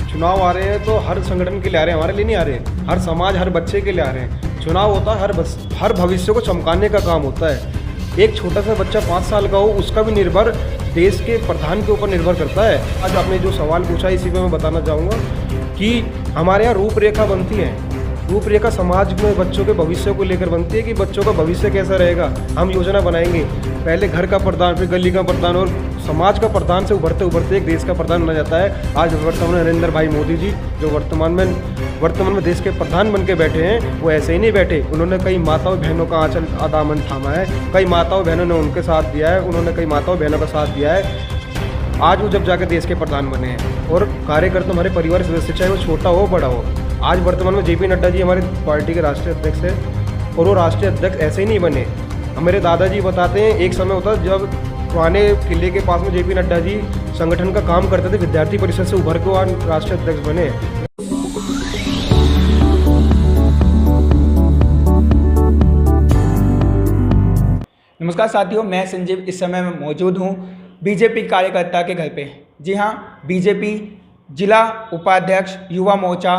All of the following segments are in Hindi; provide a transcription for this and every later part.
चुनाव आ रहे हैं तो हर संगठन के लिए आ रहे हैं, हमारे लिए नहीं आ रहे हैं। हर समाज, हर बच्चे के लिए आ रहे हैं। चुनाव होता है हर भविष्य को चमकाने का काम होता है। एक छोटा सा बच्चा 5 साल का हो, उसका भी निर्भर देश के प्रधान के ऊपर निर्भर करता है। आज आपने जो सवाल पूछा, इसी पे मैं बताना चाहूँगा कि हमारे यहाँ रूपरेखा बनती है। रूपरेखा समाज में बच्चों के भविष्य को लेकर बनती है कि बच्चों का भविष्य कैसा रहेगा। हम योजना बनाएंगे, पहले घर का प्रधान, फिर गली का प्रधान और समाज का प्रधान से उभरते उभरते एक देश का प्रधान बना जाता है। आज वर्तमान में नरेंद्र भाई मोदी जी जो वर्तमान में देश के प्रधान बन के बैठे हैं, वो ऐसे ही नहीं बैठे। उन्होंने कई माताओं बहनों का आंचल दामन थामा है, कई माताओं बहनों ने उनके साथ दिया है, उन्होंने कई माताओं बहनों का साथ दिया है। आज वो जब जाकर देश के प्रधान बने हैं और कार्यकर्ता हमारे परिवार सदस्य, चाहे वो छोटा हो बड़ा हो। आज वर्तमान में JP नड्डा जी हमारी पार्टी के राष्ट्रीय अध्यक्ष है और वो राष्ट्रीय अध्यक्ष ऐसे ही नहीं बने। हमारे दादाजी बताते हैं, एक समय होता जब पुराने किले के पास में JP नड्डा जी संगठन का काम करते थे, विद्यार्थी परिषद से उभर के आज राष्ट्रीय अध्यक्ष बने। नमस्कार साथियों, मैं संजीव इस समय में मौजूद हूँ बीजेपी कार्यकर्ता के घर पे। जी हाँ, बीजेपी जिला उपाध्यक्ष युवा मोर्चा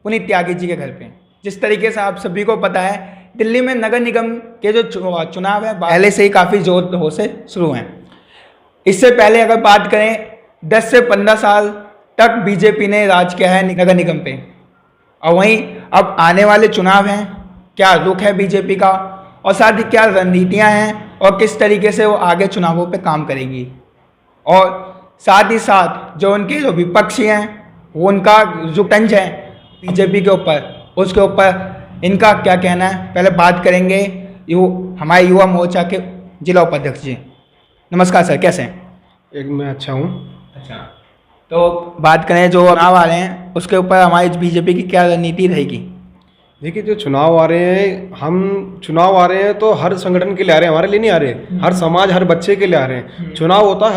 पुनीत त्यागी जी के घर पे। जिस तरीके से आप सभी को पता है, दिल्ली में नगर निगम के जो चुनाव है पहले से ही काफ़ी जोर से शुरू हैं। इससे पहले अगर बात करें 10 से 15 साल तक बीजेपी ने राज किया है नगर निगम पे, और वहीं अब आने वाले चुनाव हैं, क्या रुख है बीजेपी का और साथ ही क्या रणनीतियाँ हैं और किस तरीके से वो आगे चुनावों पे काम करेगी, और साथ ही साथ जो उनके जो विपक्षी हैं वो उनका जो तंज है बीजेपी के ऊपर, उसके ऊपर इनका क्या कहना है, पहले बात करेंगे हमारे युवा मोर्चा के जिला उपाध्यक्ष जी। नमस्कार सर, कैसे हैं? मैं अच्छा हूँ। अच्छा, तो बात करें जो चुनाव आ रहे हैं उसके ऊपर हमारी बीजेपी की क्या रणनीति रहेगी? देखिए, जो चुनाव आ रहे हैं, चुनाव आ रहे हैं तो हर संगठन के लिए आ रहे हैं, हमारे लिए नहीं आ रहे हैं। हर समाज, हर बच्चे के लिए आ रहे हैं। चुनाव होता है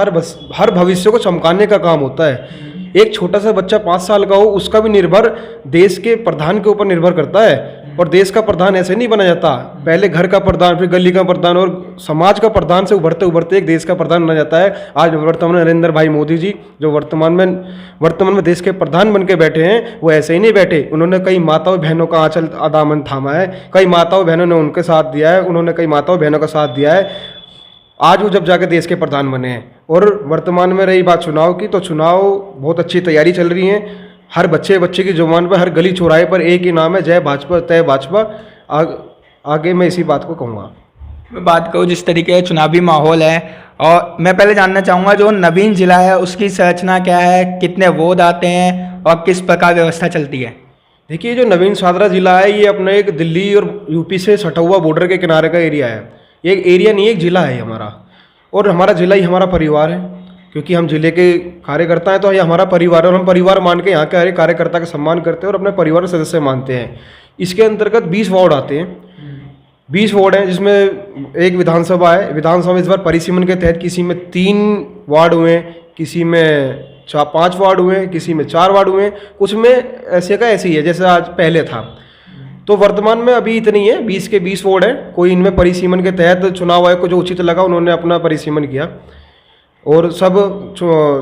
हर भविष्य को चमकाने का काम होता है। एक छोटा सा बच्चा 5 साल का हो, उसका भी निर्भर देश के प्रधान के ऊपर निर्भर करता है। और देश का प्रधान ऐसे नहीं बना जाता, पहले घर का प्रधान, फिर गली का प्रधान और समाज का प्रधान से उभरते उभरते एक देश का प्रधान बना जाता है। आज वर्तमान में नरेंद्र भाई मोदी जी जो वर्तमान में देश के प्रधान बन के बैठे हैं, वो ऐसे ही नहीं बैठे। उन्होंने कई माताओं बहनों का आंचल दामन थामा है, कई माताओं बहनों ने उनके साथ दिया है, उन्होंने कई माताओं बहनों का साथ दिया है। आज वो जब जाके देश के प्रधान बने हैं। और वर्तमान में रही बात चुनाव की, तो चुनाव बहुत अच्छी तैयारी चल रही है। हर बच्चे की जुबान पर, हर गली चौराहे पर एक ही नाम है, जय भाजपा तय भाजपा। आगे मैं इसी बात को कहूँगा। मैं बात करूँ जिस तरीके का चुनावी माहौल है, और मैं पहले जानना चाहूँगा जो नवीन जिला है उसकी संरचना क्या है, कितने वोट आते हैं और किस प्रकार व्यवस्था चलती है? देखिए, जो नवीन सादरा जिला है ये अपने एक दिल्ली और UP से सटा हुआ बॉर्डर के किनारे का एरिया है। ये एक एरिया नहीं, एक जिला है हमारा, और हमारा जिला ही हमारा परिवार है, क्योंकि हम जिले के कार्यकर्ता हैं तो ये हमारा परिवार है। और हम परिवार मान के यहाँ के हर कार्यकर्ता का सम्मान करते हैं और अपने परिवार के सदस्य मानते हैं। इसके अंतर्गत 20 वार्ड आते हैं, 20 वार्ड हैं, जिसमें एक विधानसभा है। विधानसभा में इस बार परिसीमन के तहत किसी में 3 वार्ड हुए, किसी में 5 वार्ड हुए, किसी में 4 वार्ड हुए, कुछ में ऐसे का ऐसे ही है जैसे आज पहले था। तो वर्तमान में अभी इतनी है, 20 के 20 वार्ड हैं। कोई इनमें परिसीमन के तहत चुनाव आयोग को जो उचित लगा उन्होंने अपना परिसीमन किया, और सब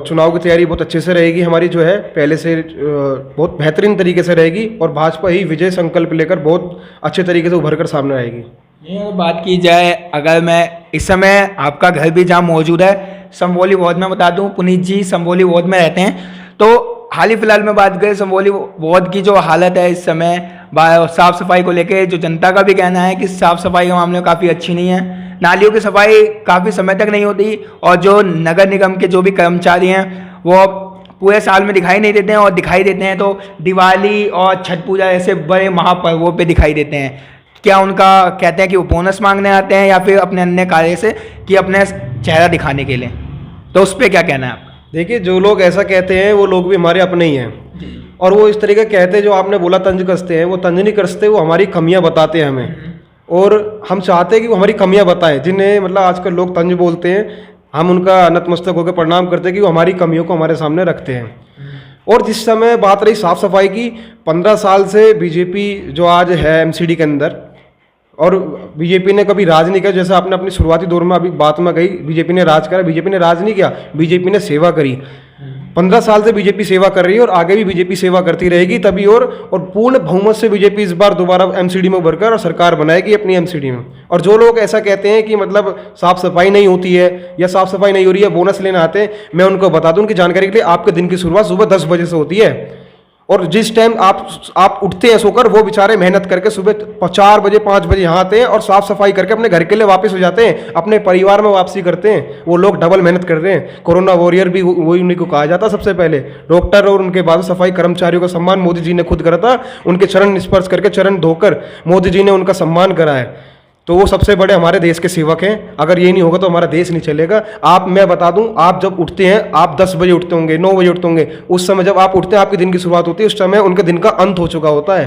चुनाव की तैयारी बहुत अच्छे से रहेगी हमारी, जो है पहले से बहुत बेहतरीन तरीके से रहेगी, और भाजपा ही विजय संकल्प लेकर बहुत अच्छे तरीके से उभर कर सामने आएगी। ये बात की जाए, अगर मैं इस समय आपका घर भी जहाँ मौजूद है संबोली वार्ड में, बता दूँ पुनीत जी संबोली वार्ड में रहते हैं, तो हाल ही फिलहाल में बात करें संबोली वार्ड की जो हालत है इस समय साफ़ सफाई को लेकर, जो जनता का भी कहना है कि साफ़ सफाई का मामले काफ़ी अच्छी नहीं है, नालियों की सफाई काफ़ी समय तक नहीं होती, और जो नगर निगम के जो भी कर्मचारी हैं वो पूरे साल में दिखाई नहीं देते हैं, और दिखाई देते हैं तो दिवाली और छठ पूजा ऐसे बड़े महापर्वों पे दिखाई देते हैं। क्या उनका कहते हैं कि वो बोनस मांगने आते हैं या फिर अपने अन्य कार्य से कि अपने चेहरा दिखाने के लिए, तो उस पर क्या कहना है आपका? देखिए, जो लोग ऐसा कहते हैं वो लोग भी हमारे अपने ही हैं, और वो इस तरीके कहते हैं, जो आपने बोला तंज कसते हैं, वो तंज नहीं कसते, वो हमारी कमियां बताते हैं हमें, और हम चाहते हैं कि वो हमारी कमियां बताएं। जिन्हें मतलब आजकल लोग तंज बोलते हैं, हम उनका नतमस्तक होकर प्रणाम करते हैं कि वो हमारी कमियों को हमारे सामने रखते हैं। और जिस समय बात रही साफ़ सफाई की, 15 साल से बीजेपी जो आज है MCD के अंदर, और बीजेपी ने कभी राज नहीं किया। जैसे आपने अपनी शुरुआती दौर में अभी बात में गई, बीजेपी ने राज करा, बीजेपी ने राज नहीं किया, बीजेपी ने सेवा करी। 15 साल से बीजेपी सेवा कर रही है और आगे भी बीजेपी सेवा करती रहेगी तभी और पूर्ण बहुमत से बीजेपी इस बार दोबारा एमसीडी में उभरकर और सरकार बनाएगी अपनी एमसीडी में। और जो लोग ऐसा कहते हैं कि मतलब साफ सफाई नहीं होती है या साफ सफाई नहीं हो रही है, बोनस लेने आते हैं, मैं उनको बता दूं उनकी जानकारी के लिए, आपके दिन की शुरुआत सुबह 10 बजे से होती है और जिस टाइम आप उठते हैं सोकर, वो बेचारे मेहनत करके सुबह 4 बजे 5 बजे यहाँ आते हैं और साफ सफाई करके अपने घर के लिए वापस हो जाते हैं, अपने परिवार में वापसी करते हैं। वो लोग डबल मेहनत कर रहे हैं। कोरोना वॉरियर भी वही उन्हीं को कहा जाता सबसे पहले। डॉक्टर और उनके बाद सफाई कर्मचारियों का सम्मान मोदी जी ने खुद करा था, उनके चरण स्पर्श करके, चरण धोकर मोदी जी ने उनका सम्मान करा है। तो वो सबसे बड़े हमारे देश के सेवक हैं। अगर ये नहीं होगा तो हमारा देश नहीं चलेगा। मैं बता दूं, आप जब उठते हैं, आप 10 बजे उठते होंगे, 9 बजे उठते होंगे, उस समय जब आप उठते हैं आपके दिन की शुरुआत होती है, उस समय उनके दिन का अंत हो चुका होता है,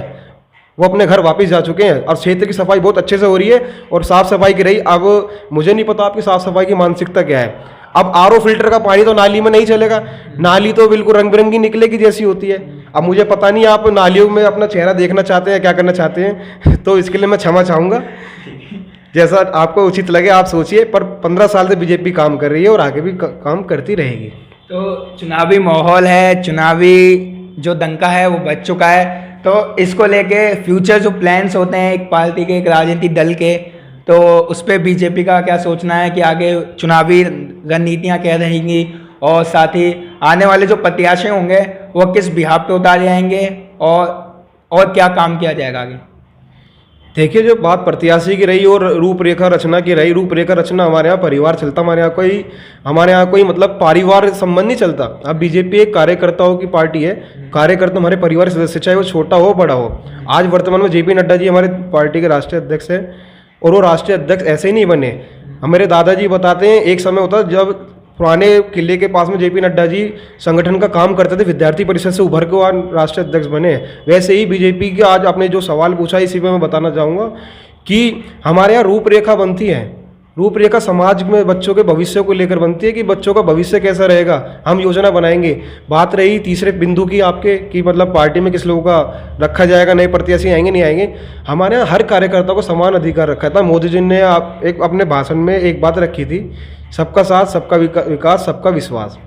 वो अपने घर वापस जा चुके हैं और क्षेत्र की सफाई बहुत अच्छे से हो रही है और साफ सफाई की रही। अब मुझे नहीं पता आपकी साफ सफाई की मानसिकता क्या है। अब आरओ फिल्टर का पानी तो नाली में नहीं चलेगा, नाली तो बिल्कुल रंग बिरंगी निकलेगी जैसी होती है। अब मुझे पता नहीं आप नालियों में अपना चेहरा देखना चाहते हैं, क्या करना चाहते हैं, तो इसके लिए मैं क्षमा चाहूँगा। जैसा आपको उचित लगे आप सोचिए, पर 15 साल से बीजेपी काम कर रही है और आगे भी काम करती रहेगी। तो चुनावी माहौल है, चुनावी जो दंका है वो बच चुका है, तो इसको लेके फ्यूचर जो प्लान्स होते हैं एक पार्टी के, एक राजनीतिक दल के, तो उस पर बीजेपी का क्या सोचना है कि आगे चुनावी रणनीतियाँ क्या रहेंगी और साथ ही आने वाले जो प्रत्याशी होंगे वो किस बिहाफ पे उतारे जाएंगे और क्या काम किया जाएगा आगे। देखिए, जो बात प्रत्याशी की रही और रूपरेखा रचना की रही, रूपरेखा रचना हमारे यहाँ परिवार चलता, हमारे यहाँ कोई मतलब पारिवार संबंध नहीं चलता। अब बीजेपी एक कार्यकर्ताओं की पार्टी है, कार्यकर्ता हमारे परिवार सदस्य, चाहे वो छोटा हो बड़ा हो। आज वर्तमान में जेपी नड्डा जी हमारे पार्टी के राष्ट्रीय अध्यक्ष है और वो राष्ट्रीय अध्यक्ष ऐसे ही नहीं बने। हमारे दादाजी बताते हैं, एक समय होता जब पुराने किले के पास में जेपी नड्डा जी संगठन का काम करते थे, विद्यार्थी परिषद से उभर के वहाँ राष्ट्रीय अध्यक्ष बने। वैसे ही बीजेपी के आज आपने जो सवाल पूछा, इसी पे मैं बताना चाहूँगा कि हमारे यहाँ रूपरेखा बनती है। रूपरेखा समाज में बच्चों के भविष्य को लेकर बनती है कि बच्चों का भविष्य कैसा रहेगा, हम योजना बनाएंगे। बात रही तीसरे बिंदु की आपके कि मतलब पार्टी में किस लोगों का रखा जाएगा, नए प्रत्याशी आएंगे नहीं आएंगे, हमारे यहाँ हर कार्यकर्ता को समान अधिकार रखा था। मोदी जी ने एक अपने भाषण में एक बात रखी थी, सबका साथ, सबका विकास, सबका विश्वास।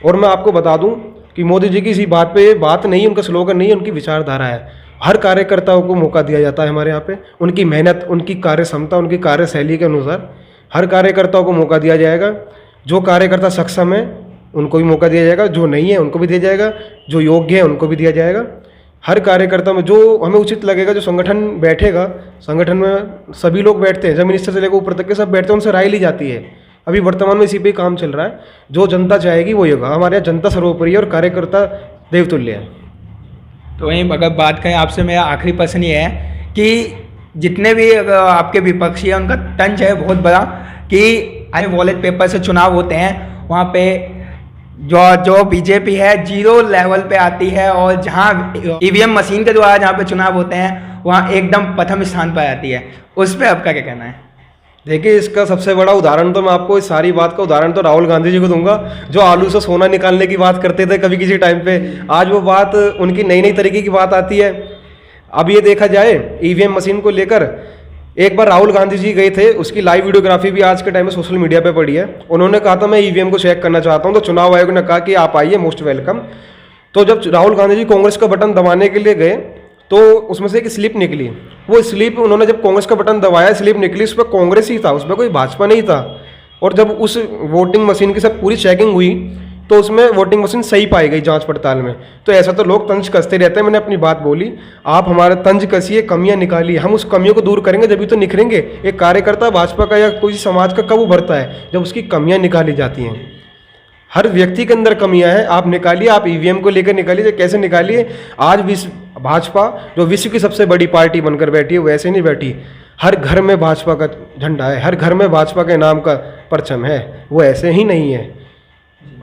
और मैं आपको बता दूं कि मोदी जी की इसी बात पे बात नहीं, उनका स्लोगन नहीं है, उनकी विचारधारा है। हर कार्यकर्ताओं को मौका दिया जाता है हमारे यहाँ पे, उनकी मेहनत, उनकी कार्य क्षमता, उनकी कार्यशैली के अनुसार हर कार्यकर्ताओं को मौका दिया जाएगा। जो कार्यकर्ता सक्षम है उनको भी मौका दिया जाएगा, जो नहीं है उनको भी दिया जाएगा, जो योग्य है उनको भी दिया जाएगा। हर कार्यकर्ता में जो हमें उचित लगेगा, जो संगठन बैठेगा, संगठन में सभी लोग बैठते हैं, जब स्तर से लेकर ऊपर तक के सब बैठते हैं, उनसे राय ली जाती है। अभी वर्तमान में इसी पे काम चल रहा है। जो जनता चाहेगी वो होगा। हमारे यहाँ जनता सर्वोपरि है और कार्यकर्ता देवतुल्य है। तो वहीं अगर बात करें, आपसे मेरा आखिरी प्रश्न ये है कि जितने भी आपके विपक्षी हैं उनका तंज है बहुत बड़ा कि बैलेट पेपर से चुनाव होते हैं, वहाँ पे जो बीजेपी है 0 लेवल पे आती है और जहाँ ईवीएम मशीन के द्वारा जहाँ पे चुनाव होते हैं वहाँ एकदम प्रथम स्थान पर आती है। उस पर आपका क्या कहना है? देखिए, इसका सबसे बड़ा उदाहरण तो मैं आपको इस सारी बात का उदाहरण तो राहुल गांधी जी को दूंगा, जो आलू से सोना निकालने की बात करते थे कभी किसी टाइम पे। आज वो बात उनकी नई नई तरीके की बात आती है। अब ये देखा जाए ईवीएम मशीन को लेकर, एक बार राहुल गांधी जी गए थे, उसकी लाइव वीडियोग्राफी भी आज के टाइम में सोशल मीडिया पे पड़ी है। उन्होंने कहा था मैं ईवीएम को चेक करना चाहता हूँ, तो चुनाव आयोग ने कहा कि आप आइए, मोस्ट वेलकम। तो जब राहुल गांधी जी कांग्रेस का बटन दबाने के लिए गए तो उसमें से एक स्लिप निकली। वो स्लिप उन्होंने जब कांग्रेस का बटन दबाया, स्लिप निकली, उस पर कांग्रेस ही था, उस पर कोई भाजपा नहीं था। और जब उस वोटिंग मशीन की सब पूरी चेकिंग हुई तो उसमें वोटिंग मशीन सही पाई गई जांच पड़ताल में। तो ऐसा तो लोग तंज कसते रहते हैं। मैंने अपनी बात बोली, आप हमारा तंज कसिए, कमियां निकालिए, हम उस कमियों को दूर करेंगे जब भी तो निखरेंगे। एक कार्यकर्ता भाजपा का या कोई समाज का कब उभरता है? जब उसकी कमियां निकाली जाती हैं। हर व्यक्ति के अंदर कमियां हैं, आप निकालिए। आप ईवीएम को लेकर निकालिए, कैसे निकालिए? आज भाजपा जो विश्व की सबसे बड़ी पार्टी बनकर बैठी है, वैसे नहीं बैठी। हर घर में भाजपा का झंडा है, हर घर में भाजपा के नाम का परचम है, वो ऐसे ही नहीं है।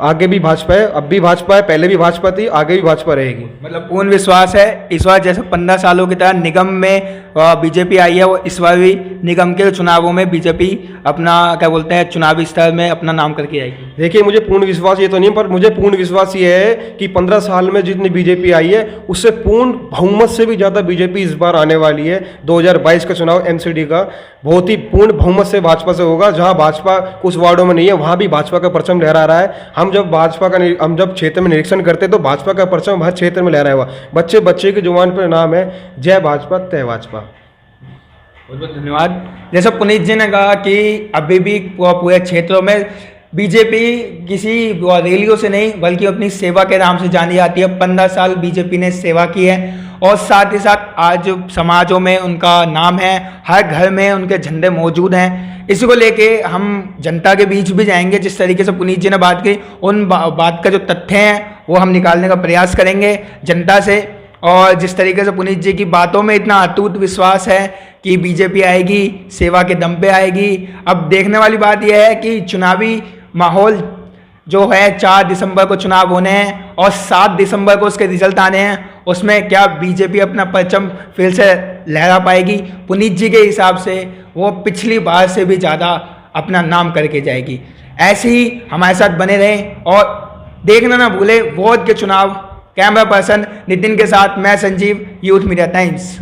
आगे भी भाजपा है, अब भी भाजपा है, पहले भी भाजपा थी, आगे भी भाजपा रहेगी। मतलब पूर्ण विश्वास है इस बार जैसे 15 सालों की तरह निगम में बीजेपी आई है वो इस बार भी निगम के चुनावों में बीजेपी अपना क्या बोलते हैं चुनावी स्तर में अपना नाम करके आएगी। देखिए, मुझे पूर्ण विश्वास ये तो नहीं, पर मुझे पूर्ण विश्वास ये है कि 15 साल में जितनी बीजेपी आई है उससे पूर्ण बहुमत से भी ज़्यादा बीजेपी इस बार आने वाली है। 2022 का चुनाव एमसीडी का बहुत ही पूर्ण बहुमत से भाजपा से होगा। जहां भाजपा कुछ वार्डों में नहीं है वहां भी भाजपा का परचम लहरा रहा है। हम जब क्षेत्र में निरीक्षण करते तो भाजपा का परचम हर क्षेत्र में लहराया हुआ। बच्चे बच्चे की जुबान पर नाम है जय भाजपा तय भाजपा। बहुत बहुत धन्यवाद। जैसा पुनीत जी ने कहा कि अभी भी पूरे क्षेत्रों में बीजेपी किसी रैलियों से नहीं बल्कि अपनी सेवा के नाम से जानी जाती है। 15 साल बीजेपी ने सेवा की है और साथ ही साथ आज समाजों में उनका नाम है, हर घर में उनके झंडे मौजूद हैं। इसी को लेके हम जनता के बीच भी जाएंगे। जिस तरीके से पुनीत जी ने बात की उन बात का जो तथ्य हैं वो हम निकालने का प्रयास करेंगे जनता से। और जिस तरीके से पुनीत जी की बातों में इतना अटूट विश्वास है कि बीजेपी आएगी, सेवा के दम पे आएगी। अब देखने वाली बात यह है कि चुनावी माहौल जो है 4 दिसंबर को चुनाव होने हैं और 7 दिसंबर को उसके रिजल्ट आने हैं। उसमें क्या बीजेपी अपना परचम फिर से लहरा पाएगी? पुनीत जी के हिसाब से वो पिछली बार से भी ज़्यादा अपना नाम करके जाएगी। ऐसे ही हमारे साथ बने रहें और देखना ना भूलें वोट के चुनाव। कैमरा पर्सन नितिन के साथ मैं संजीव, यूथ मीडिया टाइम्स।